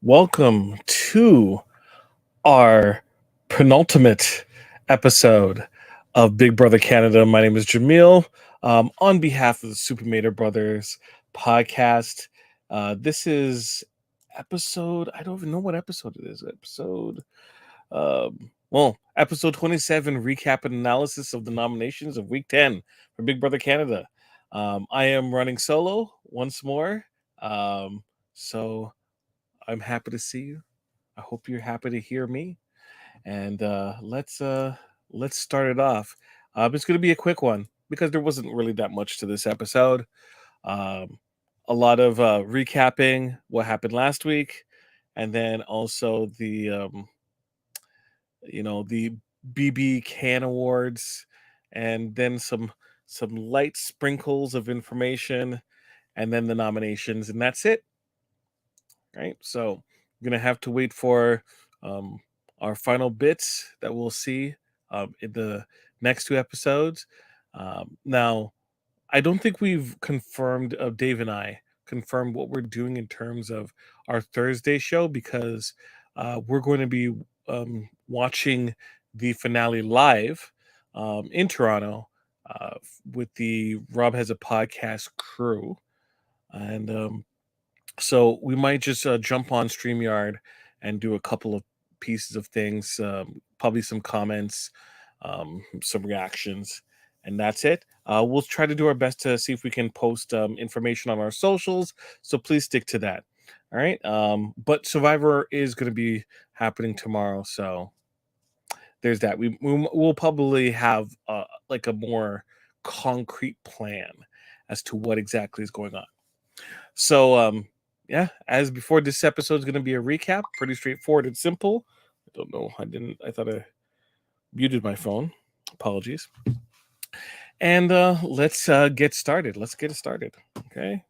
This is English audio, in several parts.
Welcome to our penultimate episode of Big Brother Canada. My name is Jaemeel. On behalf of the Supermator Brothers podcast, this is episode, I don't even know what episode it is. Episode 27, recap and analysis of the nominations of week 10 for Big Brother Canada. I am running solo once more. So I'm happy to see you. I hope you're happy to hear me. And let's start it off. It's going to be a quick one because there wasn't really that much to this episode. Um, a lot of recapping what happened last week, and then also the BB Can Awards, and then some light sprinkles of information, and then the nominations, and that's it. Right. So we're gonna have to wait for um, our final bits that we'll see in the next two episodes. Now, I don't think we've confirmed, Dave and I confirmed what we're doing in terms of our Thursday show because we're going to be watching the finale live in Toronto with the Rob Has a Podcast crew. And so we might just jump on StreamYard and do a couple of pieces of things, probably some comments, some reactions, and that's it. We'll try to do our best to see if we can post information on our socials. So please stick to that. All right. But Survivor is going to be happening tomorrow. So there's that. We'll probably have like a more concrete plan as to what exactly is going on. So, yeah, as before, this episode is going to be a recap. Pretty straightforward and simple. I don't know. I thought I muted my phone. Apologies. And let's get started. Let's get it started. Okay.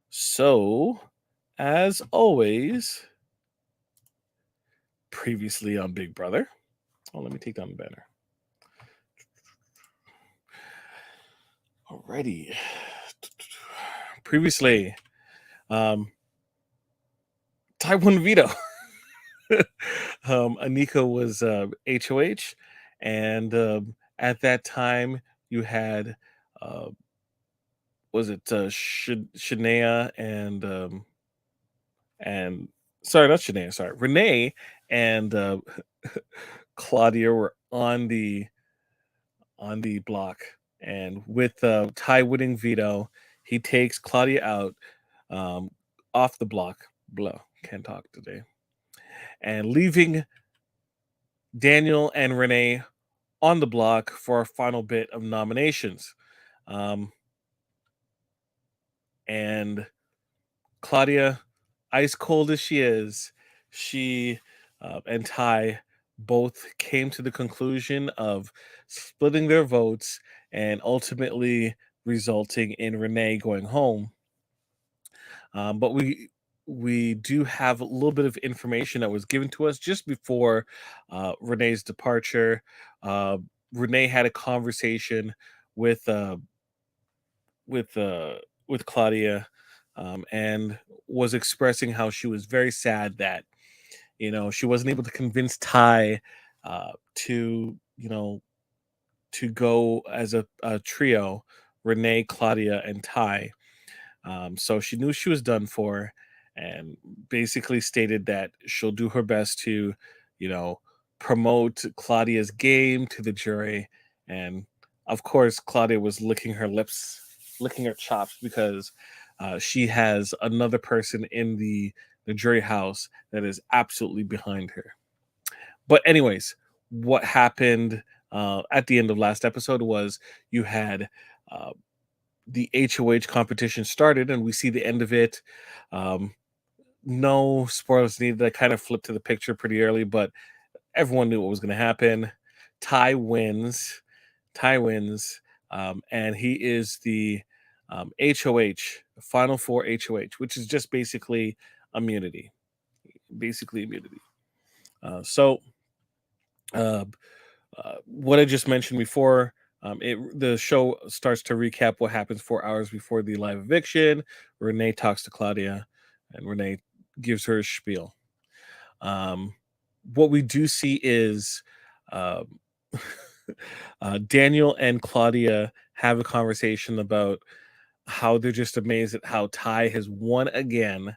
So, as always, previously on Big Brother. Oh, let me take down the banner. Alrighty. Previously, Taiwan Veto. Anika was HOH, and at that time you had was it Shania and sorry, not Shania, sorry, Renee and Claudia were on the block, and with Ty winning veto, he takes Claudia out off the block. Blah, can't talk today, and leaving Daniel and Renee on the block for our final bit of nominations. And Claudia, ice cold as she is, she and Ty both came to the conclusion of splitting their votes and ultimately resulting in Renee going home. But we do have a little bit of information that was given to us just before Renee's departure. Renee had a conversation with with uh, with Claudia, and was expressing how she was very sad that she wasn't able to convince Ty to to go as a trio, Renee, Claudia, and Ty. So she knew she was done for, and basically stated that she'll do her best to, you know, promote Claudia's game to the jury. And of course, Claudia was licking her lips, licking her chops because she has another person in the jury house that is absolutely behind her. But anyways, what happened at the end of last episode was you had uh, the HOH competition started, and we see the end of it. Um, no spoilers needed. I kind of flipped to the picture pretty early, but everyone knew what was going to happen. Ty wins. Ty wins, and he is the HOH, Final Four HOH, which is just basically immunity. Basically immunity. So uh, what I just mentioned before, the show starts to recap what happens 4 hours before the live eviction. Renee talks to Claudia, and Renee gives her a spiel. Um, what we do see is um, Daniel and Claudia have a conversation about how they're just amazed at how Ty has won again,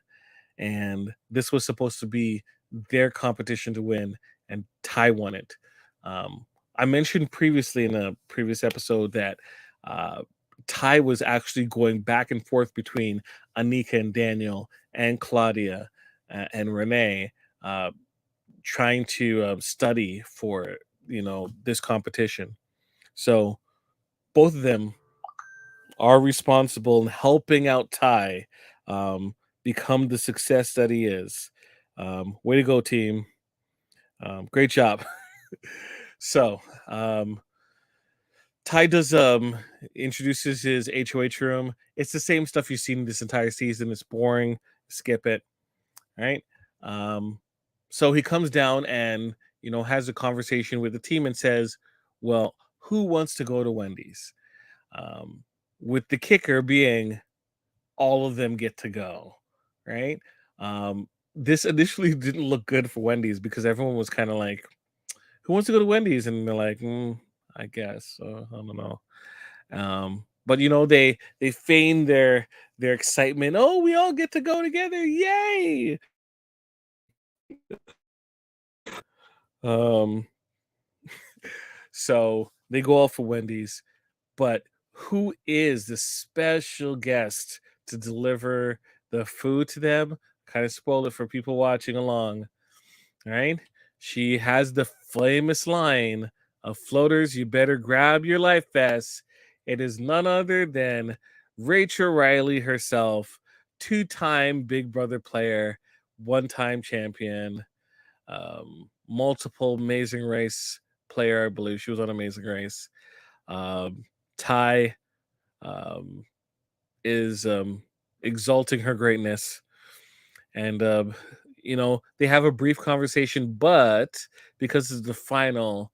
and this was supposed to be their competition to win, and Ty won it. I mentioned previously in a previous episode that uh, Ty was actually going back and forth between Anika and Daniel and Claudia and Renee, uh, trying to study for this competition. So both of them are responsible in helping out Ty um, become the success that he is. Way to go, team! Great job. So Ty does introduces his HOH room. It's the same stuff you've seen this entire season. It's boring. Skip it. Right. Um, so he comes down and has a conversation with the team and says, "Well, who wants to go to Wendy's?" Um, with the kicker being all of them get to go, right? This initially didn't look good for Wendy's because everyone was kind of like, "Who wants to go to Wendy's?" And they're like, "I guess." I don't know. But they feign their excitement. Oh, we all get to go together! Yay! Um, so they go off for Wendy's. But who is the special guest to deliver the food to them? Kind of spoil it for people watching along, right? She has the famous line of floaters, you better grab your life vests. It is none other than Rachel Riley herself, two-time Big Brother player, one-time champion, multiple Amazing Race player. I believe she was on Amazing Race. Um, Ty um, is exalting her greatness. And, they have a brief conversation, but because it's the final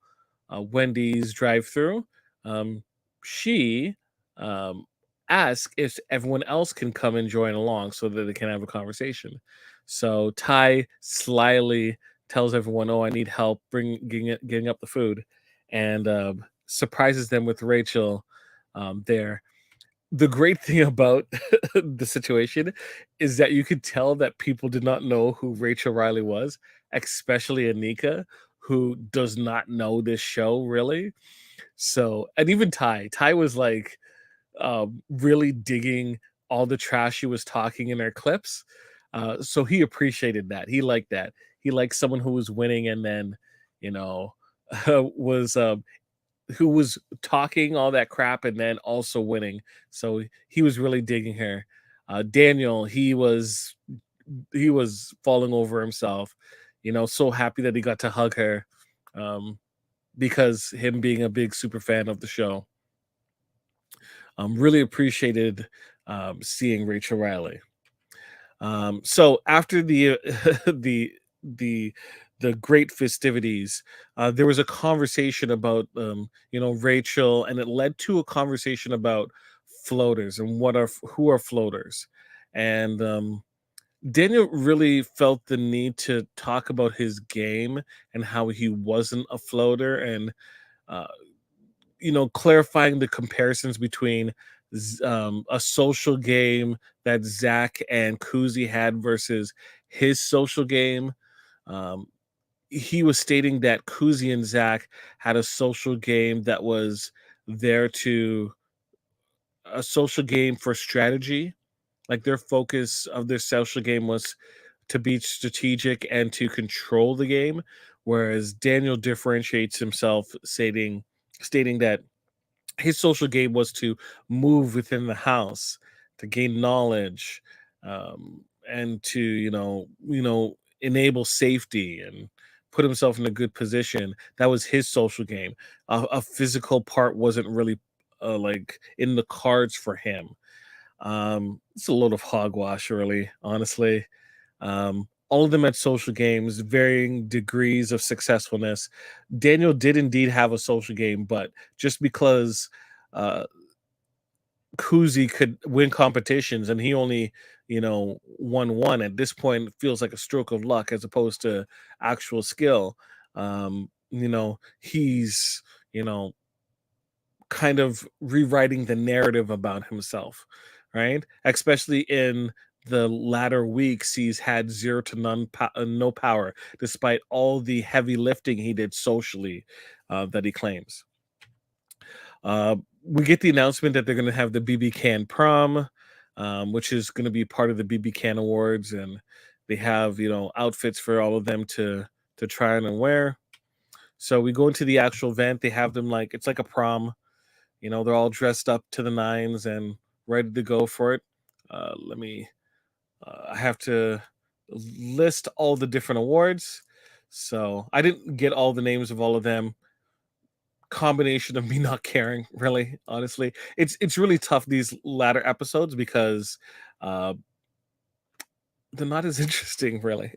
Wendy's drive through, um, she um, asks if everyone else can come and join along so that they can have a conversation. So Ty slyly tells everyone, "Oh, I need help getting up the food," and surprises them with Rachel there. The great thing about the situation is that you could tell that people did not know who Rachel Riley was, especially Anika, who does not know this show really. So, and even Ty was like really digging all the trash she was talking in her clips. So he appreciated that. He liked that. He liked someone who was winning and then, you know, was who was talking all that crap and then also winning. So he was really digging her. Daniel, he was falling over himself, so happy that he got to hug her, um, because him being a big super fan of the show. Really appreciated seeing Rachel Riley. So after the the the the great festivities, there was a conversation about Rachel, and it led to a conversation about floaters and who are floaters, and Daniel really felt the need to talk about his game and how he wasn't a floater, and uh, clarifying the comparisons between a social game that Zach and Kuzi had versus his social game. Um, he was stating that Kuzi and Zach had a social game that was there to a social game for strategy. Like their focus of their social game was to be strategic and to control the game, whereas Daniel differentiates himself, stating that his social game was to move within the house, to gain knowledge, and to enable safety and put himself in a good position. That was his social game. A physical part wasn't really like in the cards for him. It's a load of hogwash, really, honestly. All of them had social games, varying degrees of successfulness. Daniel did indeed have a social game, but just because uh, Kuzi could win competitions and he only, 1-1 at this point. It feels like a stroke of luck as opposed to actual skill. He's, you know, kind of rewriting the narrative about himself, right? Especially in the latter weeks, he's had zero to no power, despite all the heavy lifting he did socially that he claims. We get the announcement that they're going to have the BB Can prom, which is going to be part of the BB Can Awards, and they have outfits for all of them to try on and wear. So we go into the actual event. They have them like it's like a prom. They're all dressed up to the nines and ready to go for it. Let me. I have to list all the different awards. So I didn't get all the names of all of them. Combination of me not caring, really, honestly. It's really tough these latter episodes because uh, they're not as interesting, really.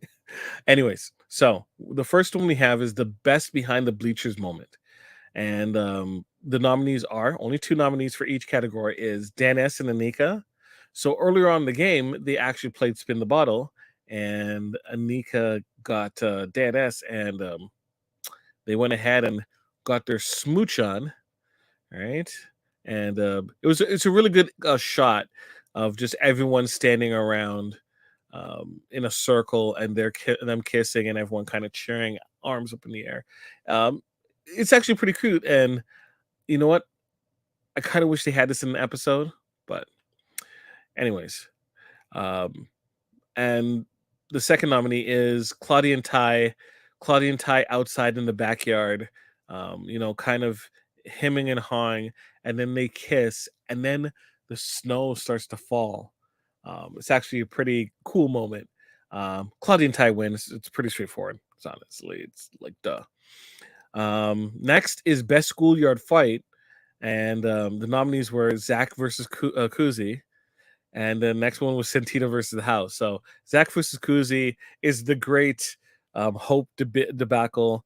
Anyways, so the first one we have is the best behind the bleachers moment. And the nominees are only two nominees for each category is Dan S and Anika. So earlier on in the game, they actually played Spin the Bottle, and Anika got Dan S, and they went ahead and got their smooch on, right? And it's a really good shot of just everyone standing around in a circle, and them kissing, and everyone kind of cheering, arms up in the air. It's actually pretty cute, and you know what? I kind of wish they had this in the episode, but anyways. Um, and the second nominee is Claudia and Ty. Claudia and Ty outside in the backyard, kind of hemming and hawing, and then they kiss, and then the snow starts to fall. It's actually a pretty cool moment. Claudia and Ty win. It's pretty straightforward. It's like duh. Next is best schoolyard fight, and the nominees were Zach versus Kuzi, and the next one was Santina versus the House. So Zach versus Kuzi is the great Hope debacle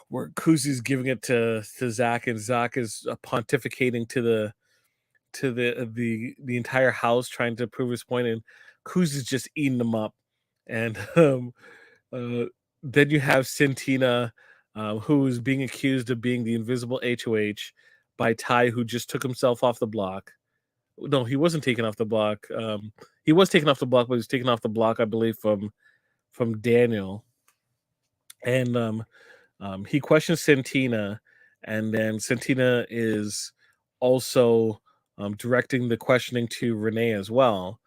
where Kuzi's giving it to Zach, and Zach is pontificating to the entire house, trying to prove his point, and Kuzi's just eating them up. And uh, then you have Santina, who is being accused of being the invisible HOH by Ty, who just took himself off the block. No, he wasn't taken off the block. He was taken off the block, but he was taken off the block, I believe, from Daniel. And he questions Santina, and then Santina is also directing the questioning to Renee as well.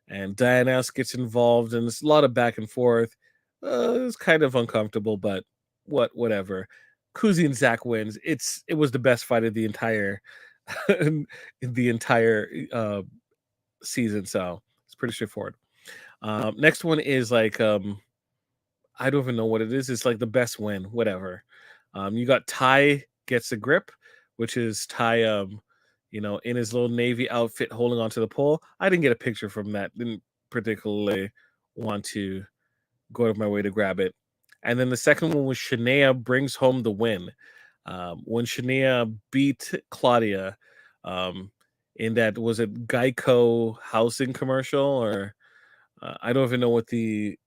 And Diana gets involved, and there's a lot of back and forth. It's kind of uncomfortable, but whatever. Kuzi and Zach wins. It was the best fight of the entire the entire season, so it's pretty straightforward. Next one is like I don't even know what it is. It's like the best win, whatever. You got Ty gets a grip, which is Ty, in his little navy outfit holding onto the pole. I didn't get a picture from that. Didn't particularly want to go out of my way to grab it. And then the second one was Shania brings home the win. When Shania beat Claudia, um, in that was it Geico housing commercial, or I don't even know what the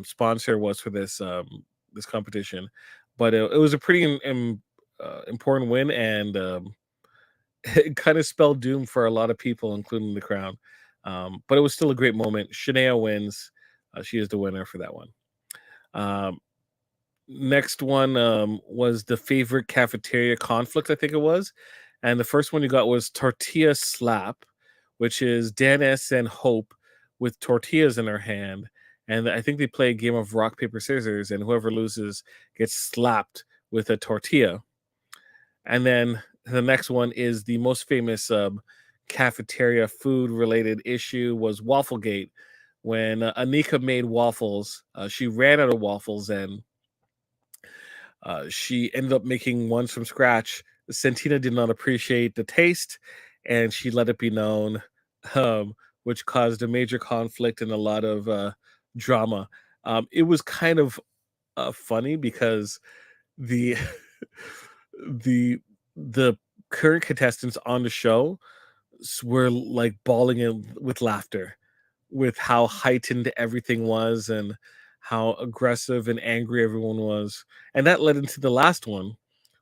sponsor was for this competition, but it was a pretty important win, and it kind of spelled doom for a lot of people, including the crowd. But it was still a great moment. Shania wins. She is the winner for that one. Um, Next one was the favorite cafeteria conflict, I think it was. And the first one you got was Tortilla Slap, which is Dan S. and Hope with tortillas in her hand. And I think they play a game of rock, paper, scissors, and whoever loses gets slapped with a tortilla. And then the next one is the most famous cafeteria food related issue was Wafflegate. When Anika made waffles, she ran out of waffles, and she ended up making ones from scratch. Santina did not appreciate the taste, and she let it be known, which caused a major conflict and a lot of drama. It was kind of funny because the the the current contestants on the show were like bawling in with laughter. with how heightened everything was and how aggressive and angry everyone was. And that led into the last one,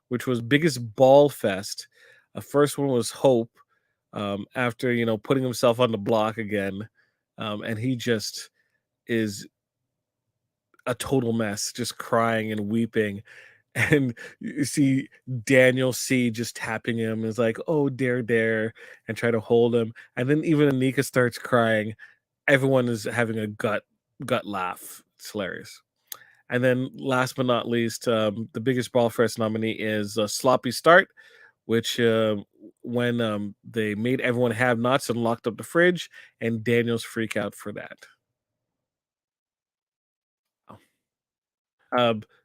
which was biggest ball fest. The first one was Hope, after putting himself on the block again, and he just is a total mess, just crying and weeping. And you see Daniel C just tapping him, is like, "Oh, dare," and try to hold him. And then even Anika starts crying. Everyone is having a gut laugh. It's hilarious. And then last but not least, the biggest Brawl Fest nominee is Sloppy Start, which when they made everyone have nuts and locked up the fridge, and Daniel's freak out for that.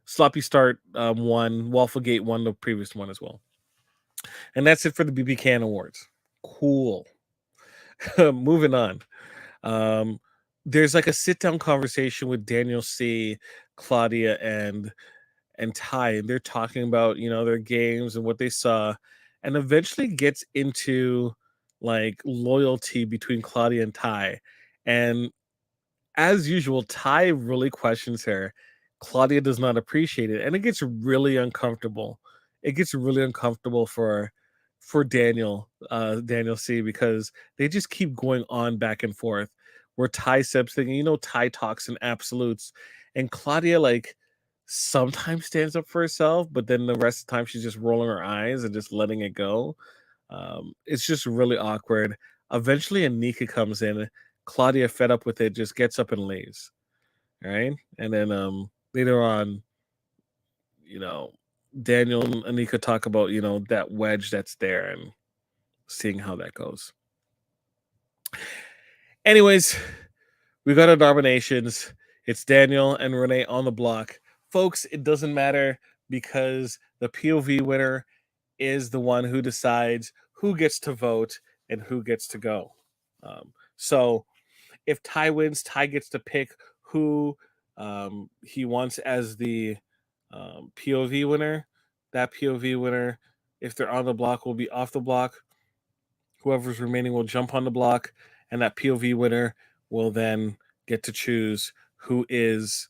Sloppy Start won, Wafflegate won the previous one as well. And that's it for the BB Can Awards. Cool. Moving on. Um, there's like a sit down conversation with Daniel C, Claudia, and Ty, and they're talking about their games and what they saw, and eventually gets into like loyalty between Claudia and Ty. And as usual, Ty really questions her. Claudia does not appreciate it, and it gets really uncomfortable. It gets really uncomfortable for Daniel C, because they just keep going on back and forth. Where Ty says thinking, Ty talks in absolutes, and Claudia like sometimes stands up for herself, but then the rest of the time she's just rolling her eyes and just letting it go. It's just really awkward. Eventually, Anika comes in. Claudia, fed up with it, just gets up and leaves. Right, and then later on, you know, Daniel and Anika talk about that wedge that's there and seeing how that goes. Anyways, we got our nominations. It's Daniel and Renee on the block, folks. It doesn't matter because the POV winner is the one who decides who gets to vote and who gets to go. So if Ty wins, Ty gets to pick who he wants as the POV winner. That POV winner, if they're on the block, will be off the block. Whoever's remaining will jump on the block, and that POV winner will then get to choose who is,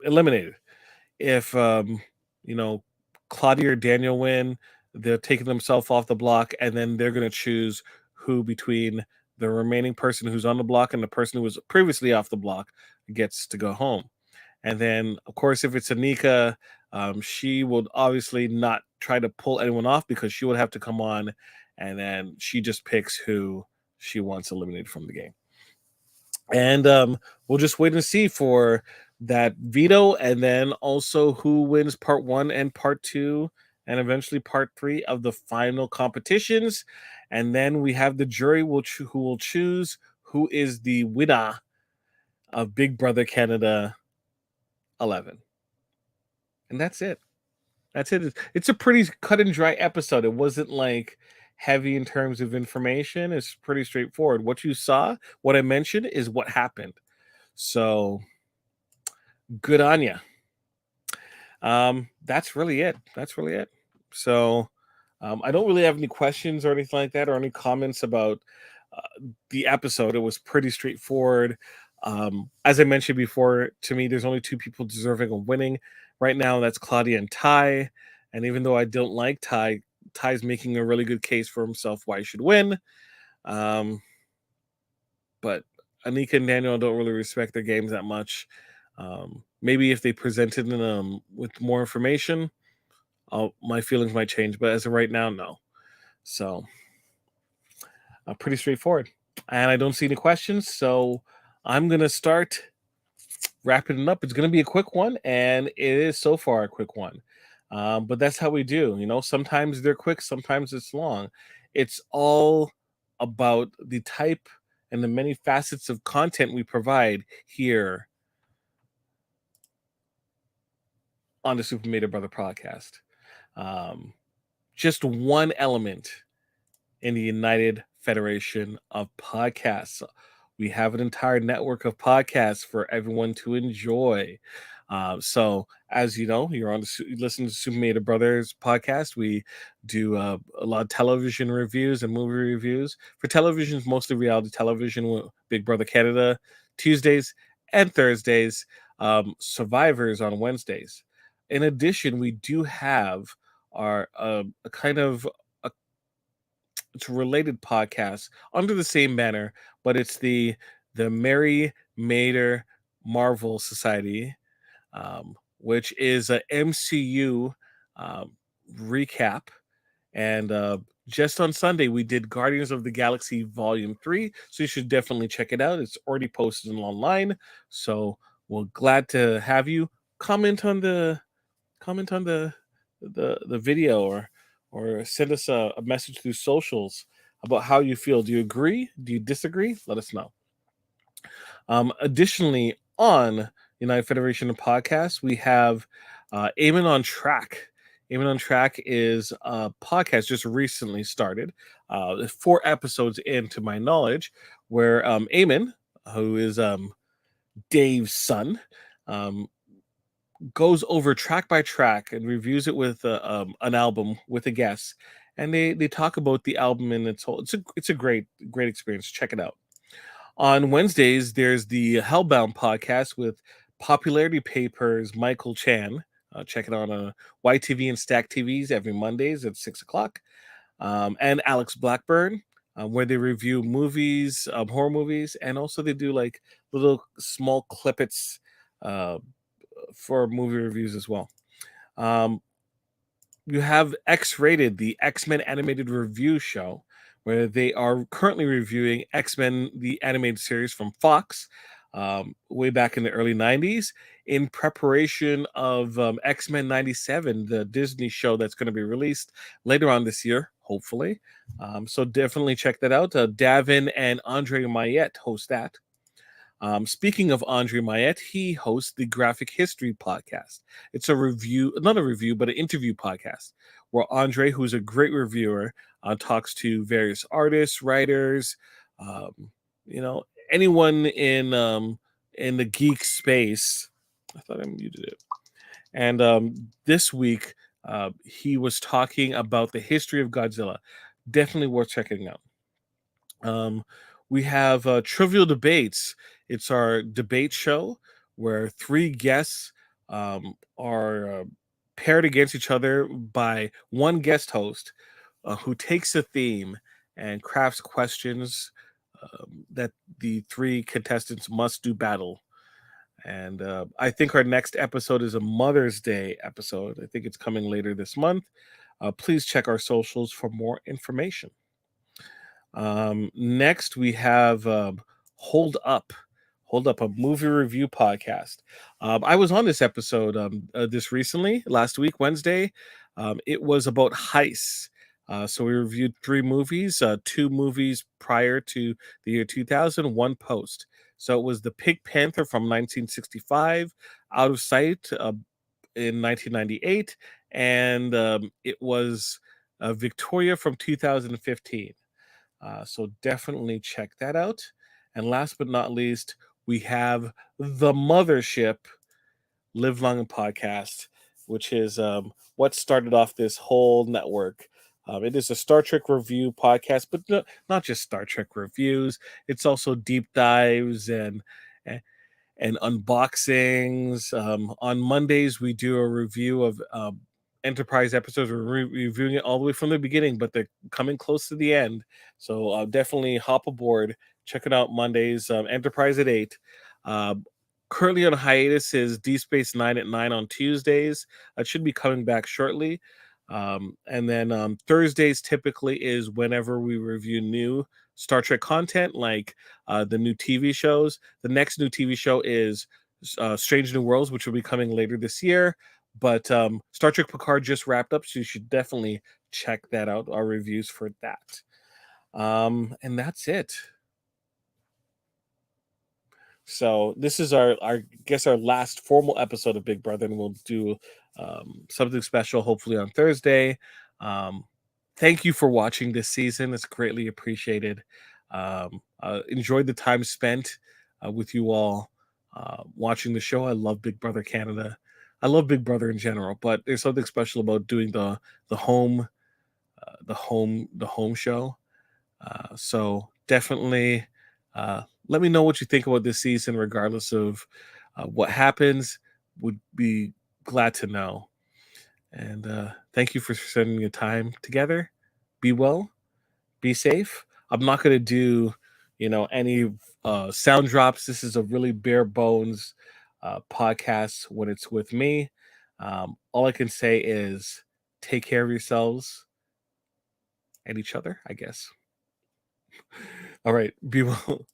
eliminated. If you know Claudia or Daniel win, they're taking themselves off the block, and then they're going to choose who between the remaining person who's on the block and the person who was previously off the block gets to go home. And then, of course, if it's Anika, she would obviously not try to pull anyone off because she would have to come on, and then she just picks who she wants eliminated from the game. And we'll just wait and see for that veto, and then also who wins part one and part two, and eventually part three of the final competitions. And then we have the jury who will choose who is the winner of Big Brother Canada 11. And that's it. That's it. It's a pretty cut and dry episode. It wasn't like heavy in terms of information. It's pretty straightforward. What you saw, what I mentioned, is what happened. So good on you. That's really it. That's really it. So I don't really have any questions or anything like that, or any comments about the episode. It was pretty straightforward. As I mentioned before, to me, there's only two people deserving of winning right now. That's Claudia and Ty. And even though I don't like Ty, Ty's making a really good case for himself why he should win. But Anika and Daniel don't really respect their games that much. Maybe if they presented them with more information, my feelings might change. But as of right now, no. So pretty straightforward. And I don't see any questions, so I'm gonna start wrapping it up. It's gonna be a quick one, and it is so far a quick one. But that's how we do. Sometimes they're quick, sometimes it's long. It's all about the type and the many facets of content we provide here on the Super Mario Brother podcast. Um, just one element in the United Federation of Podcasts. We have an entire network of podcasts for everyone to enjoy. So, as you know, you're on you listen to Super Mated Brothers podcast. We do a lot of television reviews and movie reviews. For television, it's mostly reality television with Big Brother Canada Tuesdays and Thursdays, Survivors on Wednesdays. In addition, we do have our a kind of a, it's a related podcast under the same banner, but it's the Mary Mater Marvel Society, which is a MCU um, recap. And just on Sunday, we did Guardians of the Galaxy Volume 3. So you should definitely check it out. It's already posted online. So we're glad to have you comment on the video, or send us a message through socials about how you feel. Do you agree? Do you disagree? Let us know. Additionally, on United Federation of Podcasts, we have Aiming on Track. Aiming on Track is a podcast just recently started, 4 episodes in, to my knowledge, where Eamon, who is Dave's son, um, goes over track by track and reviews it with an album with a guest, and they talk about the album in its whole. It's a great experience. Check it out. On Wednesdays, there's the Hellbound podcast with Popularity Papers Michael Chan. Check it out on YTV and Stack TVs every Mondays at 6 o'clock. And Alex Blackburn, where they review movies, horror movies, and also they do like little small clippets uh, for movie reviews as well. Um, you have X Rated, the X Men animated review show, where they are currently reviewing X Men, the animated series from Fox, way back in the early 90s, in preparation of X Men 97, the Disney show that's going to be released later on this year, hopefully. So definitely check that out. Davan and Andre Mayette host that. Speaking of Andre Mayette, he hosts the Graphic History podcast. It's a review, not a review, but an interview podcast where Andre, who's a great reviewer, talks to various artists, writers, um, you know, anyone in the geek space. I thought I muted it. And this week, he was talking about the history of Godzilla. Definitely worth checking out. Um, we have Trivial Debates. It's our debate show where 3 guests are paired against each other by one guest host who takes a theme and crafts questions that the 3 contestants must do battle. And I think our next episode is a Mother's Day episode. I think it's coming later this month. Please check our socials for more information. Next, we have Hold Up. Hold Up, a movie review podcast. I was on this episode this recently, last week, Wednesday. It was about heists. So we reviewed 3 movies, 2 movies prior to the year 2000, one post. So it was The Pink Panther from 1965, Out of Sight in 1998, and it was Victoria from 2015. So definitely check that out. And last but not least, we have the mothership, Live Long and Podcast, which is what started off this whole network. It is a Star Trek review podcast, but not just Star Trek reviews. It's also deep dives and unboxings. On Mondays, we do a review of Enterprise episodes. We're reviewing it all the way from the beginning, but they're coming close to the end. So definitely hop aboard. Check it out Mondays. Enterprise at 8. Uh, Currently on hiatus is D Space 9 at 9 on Tuesdays. It should be coming back shortly. And then Thursdays typically is whenever we review new Star Trek content, like the new TV shows. The next new TV show is Strange New Worlds, which will be coming later this year. But Star Trek Picard just wrapped up, so you should definitely check that out. Our reviews for that. And that's it. So this is our guess our last formal episode of Big Brother, and we'll do something special hopefully on Thursday. Um, Thank you for watching this season; it's greatly appreciated. Enjoyed the time spent with you all. watching the show. I love Big Brother Canada. I love Big Brother in general, but there's something special about doing the home the home show. So definitely let me know what you think about this season, regardless of what happens. Would be glad to know. And thank you for spending your time together. Be well, be safe. I'm not going to do, any sound drops. This is a really bare bones podcast when it's with me. All I can say is take care of yourselves and each other, I guess. All right. Be well.